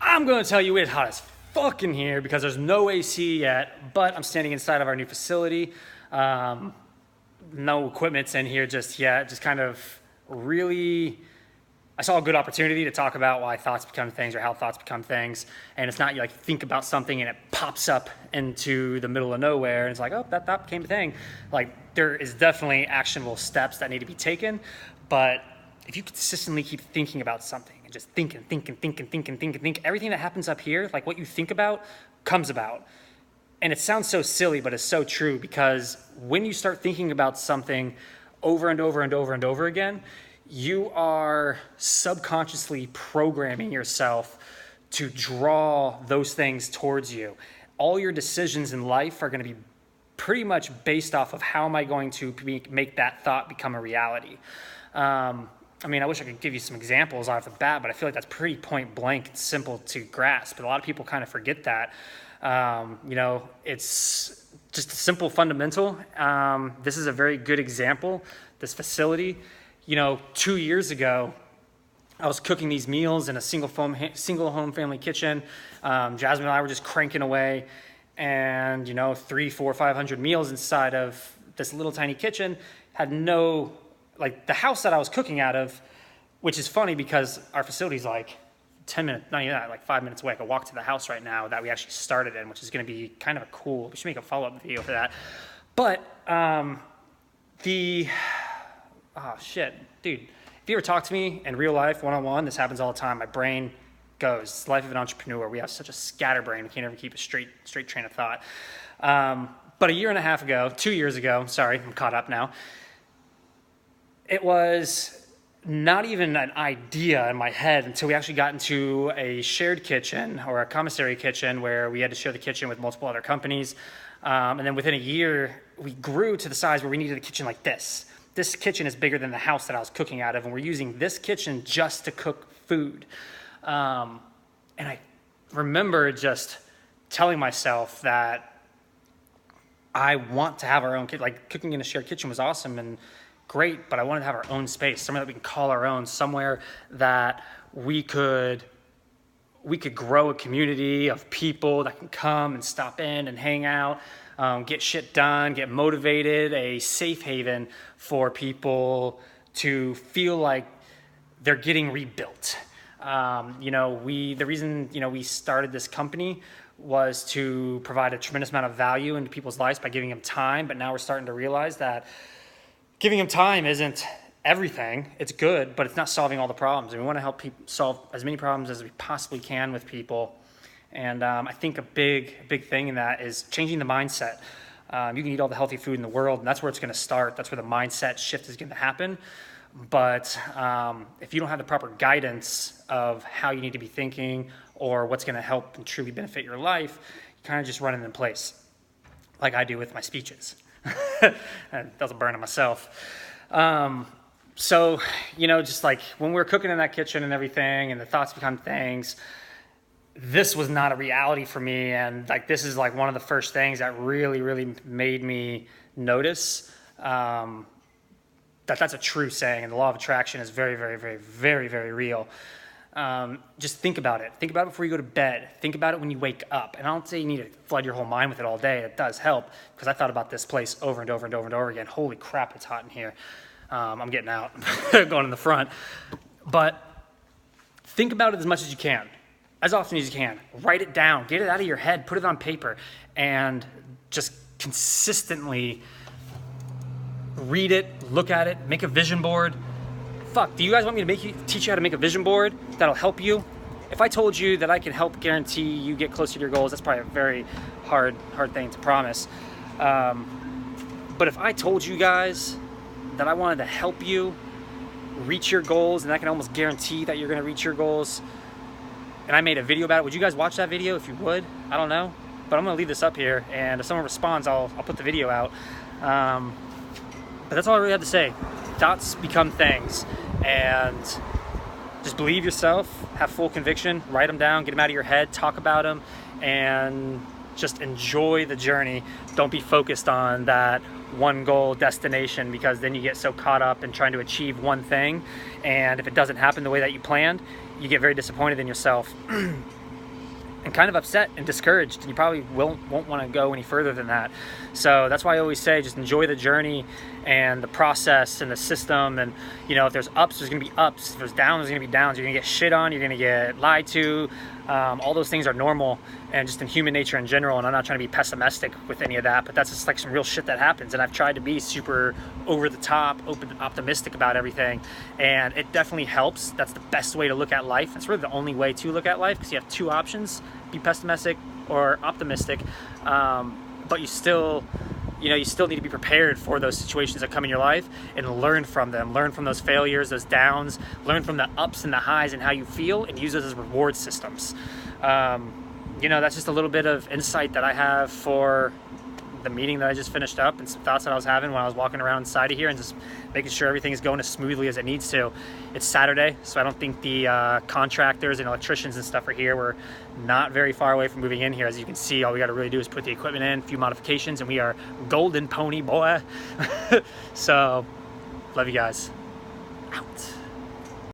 I'm going to tell you it's hot as fuck in here because there's no AC yet, but I'm standing inside of our new facility. No equipment's in here just yet. Just kind of really, I saw a good opportunity to talk about why thoughts become things or how thoughts become things. And it's not you like think about something and it pops up into the middle of nowhere and it's like, oh, that thought became a thing. Like there is definitely actionable steps that need to be taken, but if you consistently keep thinking about something and just think, everything that happens up here, like what you think about, comes about. And it sounds so silly, but it's so true, because when you start thinking about something over and over and over and over again, you are subconsciously programming yourself to draw those things towards you. All your decisions in life are going to be pretty much based off of how am I going to make that thought become a reality. I mean, I wish I could give you some examples off the bat, but I feel like that's pretty point blank and simple to grasp. But a lot of people kind of forget that. It's just a simple fundamental. This is a very good example, this facility. 2 years ago, I was cooking these meals in a single home family kitchen. Jasmine and I were just cranking away, and 300, 400, 500 meals inside of this little tiny kitchen. Had no, like the house that I was cooking out of, which is funny because our facility's like 10 minutes, not even that, like 5 minutes away. I could walk to the house right now that we actually started in, which is going to be kind of a cool, we should make a follow-up video for that. But dude, if you ever talk to me in real life, one-on-one, this happens all the time. My brain goes, it's the life of an entrepreneur. We have such a scatterbrain, we can't ever keep a straight train of thought. But 2 years ago, sorry, I'm caught up now. It was not even an idea in my head until we actually got into a shared kitchen or a commissary kitchen where we had to share the kitchen with multiple other companies. And then within a year, we grew to the size where we needed a kitchen like this. This kitchen is bigger than the house that I was cooking out of, and we're using this kitchen just to cook food. And I remember just telling myself that I want to have our own kitchen. Like cooking in a shared kitchen was awesome and great, but I wanted to have our own space, somewhere that we can call our own, somewhere that we could grow a community of people that can come and stop in and hang out, get shit done, get motivated, a safe haven for people to feel like they're getting rebuilt. The reason, we started this company was to provide a tremendous amount of value into people's lives by giving them time, but now we're starting to realize that giving them time isn't everything. It's good, but it's not solving all the problems. And we want to help people solve as many problems as we possibly can with people. And I think a big thing in that is changing the mindset. You can eat all the healthy food in the world, and that's where it's going to start. That's where the mindset shift is going to happen. But if you don't have the proper guidance of how you need to be thinking or what's going to help and truly benefit your life, you kind of just run it in place, like I do with my speeches. That was a burn on myself. So, just like when we were cooking in that kitchen and everything and the thoughts become things, this was not a reality for me. And like, this is like one of the first things that really made me notice that's a true saying. And the law of attraction is very real. Just think about it. Think about it before you go to bed. Think about it when you wake up. And I don't say you need to flood your whole mind with it all day. It does help, because I thought about this place over and over again. Holy crap, it's hot in here. I'm getting out, going in the front. But think about it as much as you can, as often as you can. Write it down. Get it out of your head. Put it on paper. And just consistently read it, look at it, make a vision board. Fuck, do you guys want me to teach you how to make a vision board that'll help you? If I told you that I can help guarantee you get closer to your goals, that's probably a very hard thing to promise. But if I told you guys that I wanted to help you reach your goals, and I can almost guarantee that you're going to reach your goals, and I made a video about it, would you guys watch that video if you would? I don't know. But I'm going to leave this up here, and if someone responds, I'll put the video out. But that's all I really have to say. Thoughts become things. And just believe yourself, have full conviction, write them down, get them out of your head, talk about them, and just enjoy the journey. Don't be focused on that one goal destination, because then you get so caught up in trying to achieve one thing, and if it doesn't happen the way that you planned, you get very disappointed in yourself. and kind of upset and discouraged, and you probably won't want to go any further than that. So that's why I always say, just enjoy the journey and the process and the system. And if there's ups, there's gonna be ups. If there's downs, there's gonna be downs. You're gonna get shit on, you're gonna get lied to. All those things are normal and just in human nature in general. And I'm not trying to be pessimistic with any of that, but that's just like some real shit that happens. And I've tried to be super over the top, optimistic about everything, and it definitely helps. That's the best way to look at life. It's really the only way to look at life, because you have two options: be pessimistic or optimistic. But you still need to be prepared for those situations that come in your life and learn from them. Learn from those failures, those downs. Learn from the ups and the highs and how you feel, and use those as reward systems. That's just a little bit of insight that I have for the meeting that I just finished up, and some thoughts that I was having when I was walking around inside of here and just making sure everything is going as smoothly as it needs to. It's Saturday, so I don't think the contractors and electricians and stuff are here. We're not very far away from moving in here. As you can see, all we got to really do is put the equipment in, a few modifications, and we are golden pony, boy. So, love you guys. Out.